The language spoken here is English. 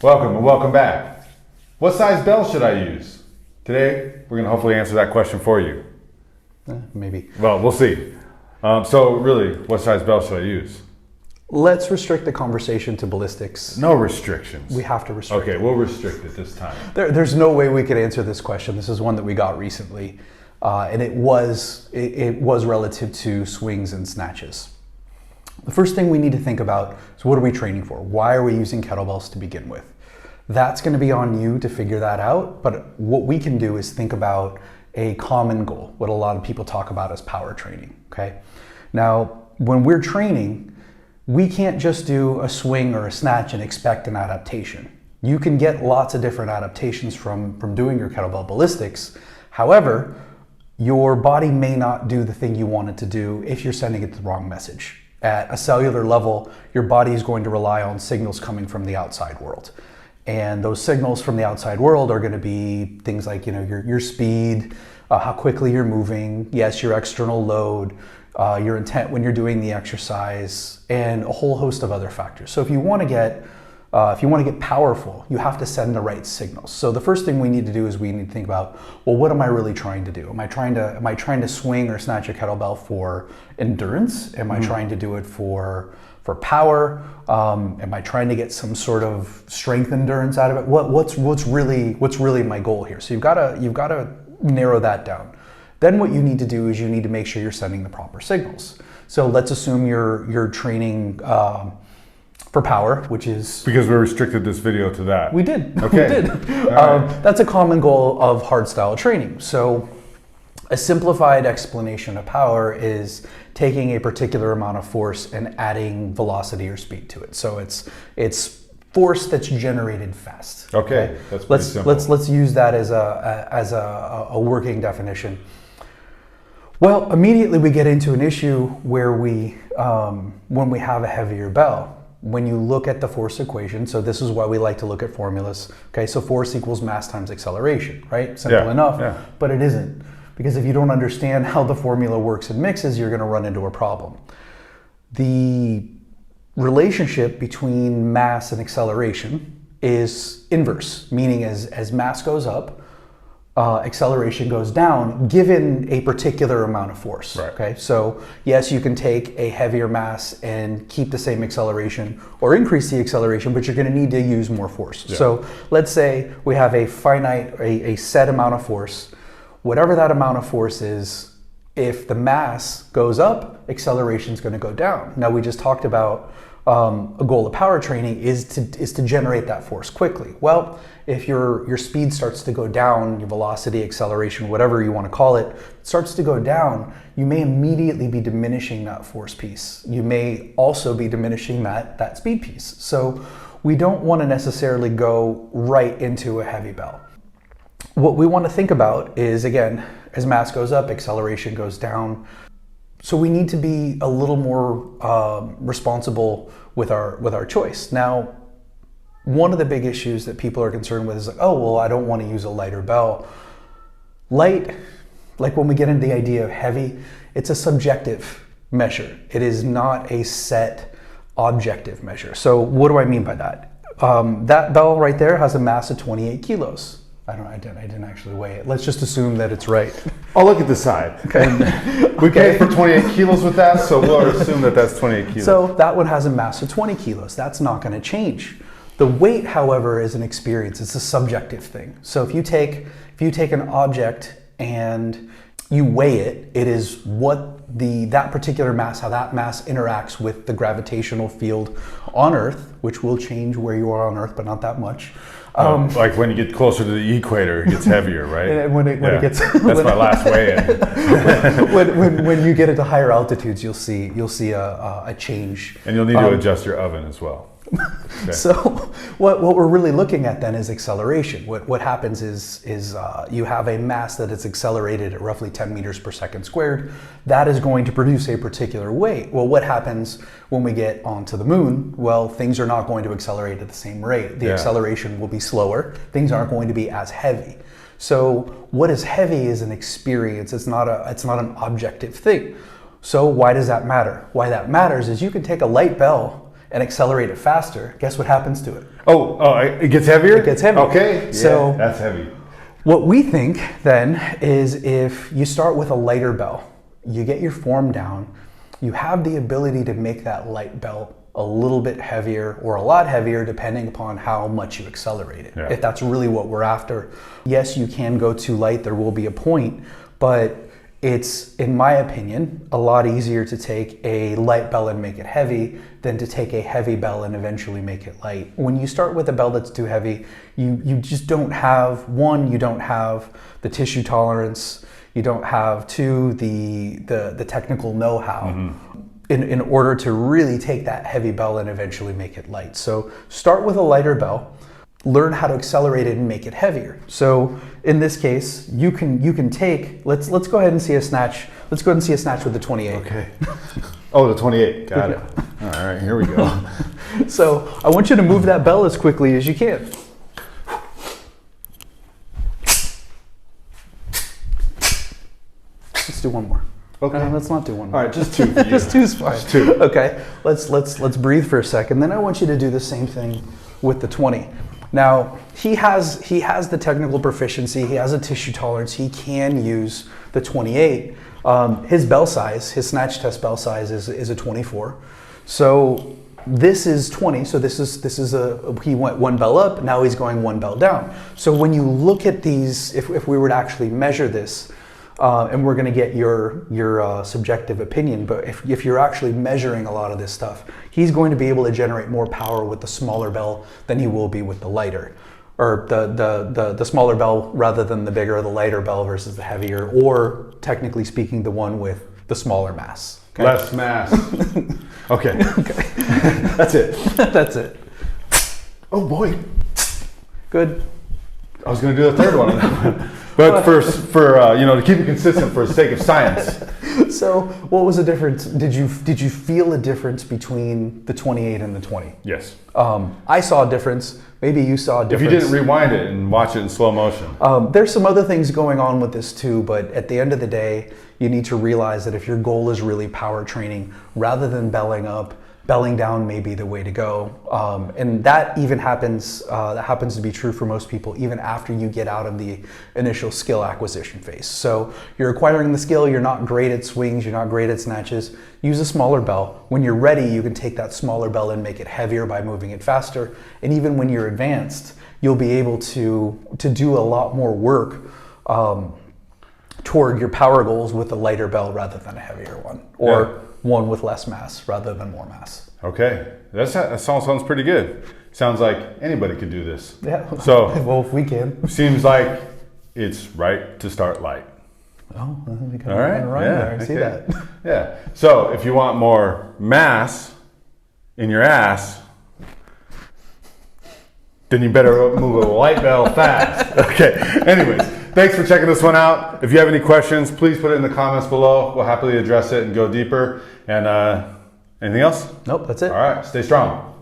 Welcome and welcome back. What size bell should I use? Today, we're going to hopefully answer that question for you. Maybe. Well, we'll see. So really, what size bell should I use? Let's restrict the conversation to ballistics. No restrictions. We have to restrict Okay, it. we'll restrict it this time. There's no way we could answer this question. This is one that we got recently, and it was relative to swings and snatches. The first thing we need to think about is, what are we training for? Why are we using kettlebells to begin with? That's going to be on you to figure that out, but what we can do is think about a common goal, what a lot of people talk about as power training, okay? Now, when we're training, we can't just do a swing or a snatch and expect an adaptation. You can get lots of different adaptations from doing your kettlebell ballistics. However, your body may not do the thing you want it to do if you're sending it the wrong message. At a cellular level, your body is going to rely on signals coming from the outside world. And those signals from the outside world are going to be things like, your speed, how quickly you're moving, yes, your external load, your intent when you're doing the exercise, and a whole host of other factors. So if you want to get powerful, you have to send the right signals. So the first thing we need to do is we need to think about, well, what am I really trying to do? Am I trying to swing or snatch a kettlebell for endurance? Am I trying to do it for power? Am I trying to get some sort of strength endurance out of it? What's really my goal here? So you've got to narrow that down. Then what you need to do is you need to make sure you're sending the proper signals. So let's assume you're training for power, which is... Because we restricted this video to that. We did. Okay. We did. Right. That's a common goal of hardstyle training. So a simplified explanation of power is taking a particular amount of force and adding velocity or speed to it. So it's force that's generated fast. Okay. That's pretty simple. Let's use that as a working definition. Well, immediately we get into an issue where when we have a heavier bell. When you look at the force equation, so this is why we like to look at formulas. Okay, so force equals mass times acceleration, right? Simple enough, but it isn't. Because if you don't understand how the formula works and mixes, you're going to run into a problem. The relationship between mass and acceleration is inverse, meaning as mass goes up, acceleration goes down given a particular amount of force. Right. Okay, so yes, you can take a heavier mass and keep the same acceleration or increase the acceleration, but you're going to need to use more force. Yeah. So let's say we have a finite, a set amount of force. Whatever that amount of force is, if the mass goes up, acceleration is going to go down. Now, we just talked about a goal of power training is to generate that force quickly. Well, if your speed starts to go down, your velocity, acceleration, whatever you want to call it, starts to go down, you may immediately be diminishing that force piece. You may also be diminishing that speed piece. So we don't want to necessarily go right into a heavy bell. What we want to think about is, again, as mass goes up, acceleration goes down. So we need to be a little more responsible with our choice. Now, one of the big issues that people are concerned with is like, oh, well, I don't want to use a lighter bell. Light, like when we get into the idea of heavy, it's a subjective measure. It is not a set objective measure. So what do I mean by that? That bell right there has a mass of 28 kilos. I didn't actually weigh it. Let's just assume that it's right. I'll look at the side. Okay. We paid for 28 kilos with that, so we'll assume that that's 28 kilos. So that one has a mass of 20 kilos. That's not going to change. The weight, however, is an experience. It's a subjective thing. So if you take an object and you weigh it, it is what that particular mass, how that mass interacts with the gravitational field on Earth, which will change where you are on Earth, but not that much. Like when you get closer to the equator, it gets heavier, right? And when it gets that's my last weigh-in. when you get into higher altitudes, you'll see a change. And you'll need to adjust your oven as well. Okay. So what we're really looking at then is acceleration. What happens is you have a mass that is accelerated at roughly 10 meters per second squared. That is going to produce a particular weight. Well, what happens when we get onto the moon? Well, things are not going to accelerate at the same rate. The acceleration will be slower. Things aren't going to be as heavy. So what is heavy is an experience. It's not an objective thing. So why does that matter? Why that matters is you can take a light bell and accelerate it faster, guess what happens to it? It gets heavier? It gets heavier. Okay, So yeah, that's heavy. what we think then is if you start with a lighter bell, you get your form down, you have the ability to make that light bell a little bit heavier or a lot heavier depending upon how much you accelerate it. Yeah. If that's really what we're after. Yes, you can go too light, there will be a point, but it's, in my opinion, a lot easier to take a light bell and make it heavy than to take a heavy bell and eventually make it light. When you start with a bell that's too heavy, you just don't have, one, you don't have the tissue tolerance, you don't have, two, the technical know-how in order to really take that heavy bell and eventually make it light. So start with a lighter bell, learn how to accelerate it and make it heavier. So in this case, you can take, let's go ahead and see a snatch. Let's go ahead and see a snatch with the 28. Okay. Oh, the 28. Got it. All right, here we go. So I want you to move that bell as quickly as you can. Let's do one more. Okay. Let's not do one more. All right, just two for you. Just two's fine. Just two. Okay. Let's breathe for a second. Then I want you to do the same thing with the 20. Now he has the technical proficiency. He has a tissue tolerance. He can use the 28. His bell size, his snatch test bell size is a 24. So this is 20. So this is he went one bell up. Now he's going one bell down. So when you look at these, if we were to actually measure this. And we're going to get your subjective opinion, but if you're actually measuring a lot of this stuff, he's going to be able to generate more power with the smaller bell than he will be with the lighter, or the smaller bell rather than the bigger or the lighter bell versus the heavier, or technically speaking, the one with the smaller mass. Okay? Less mass. Okay. Okay. That's it. That's it. Oh boy. Good. I was going to do the third one on that one. But for to keep it consistent for the sake of science. So what was the difference? Did you feel a difference between the 28 and the 20? Yes. I saw a difference. Maybe you saw a difference. If you didn't rewind it and watch it in slow motion. There's some other things going on with this too, but at the end of the day, you need to realize that if your goal is really power training, rather than belling up, belling down may be the way to go. And that even happens to be true for most people, even after you get out of the initial skill acquisition phase. So you're acquiring the skill, you're not great at swings, you're not great at snatches, use a smaller bell. When you're ready, you can take that smaller bell and make it heavier by moving it faster. And even when you're advanced, you'll be able to do a lot more work toward your power goals with a lighter bell rather than a heavier one, or one with less mass rather than more mass. Okay, that sounds pretty good. Sounds like anybody could do this. Yeah. So well, if we can. Seems like it's right to start light. Oh, we got all right. There. I see that. Yeah. So if you want more mass in your ass, then you better move a light bell fast. Okay. Anyways, thanks for checking this one out. If you have any questions, please put it in the comments below. We'll happily address it and go deeper. And anything else? Nope, that's it. All right. Stay strong.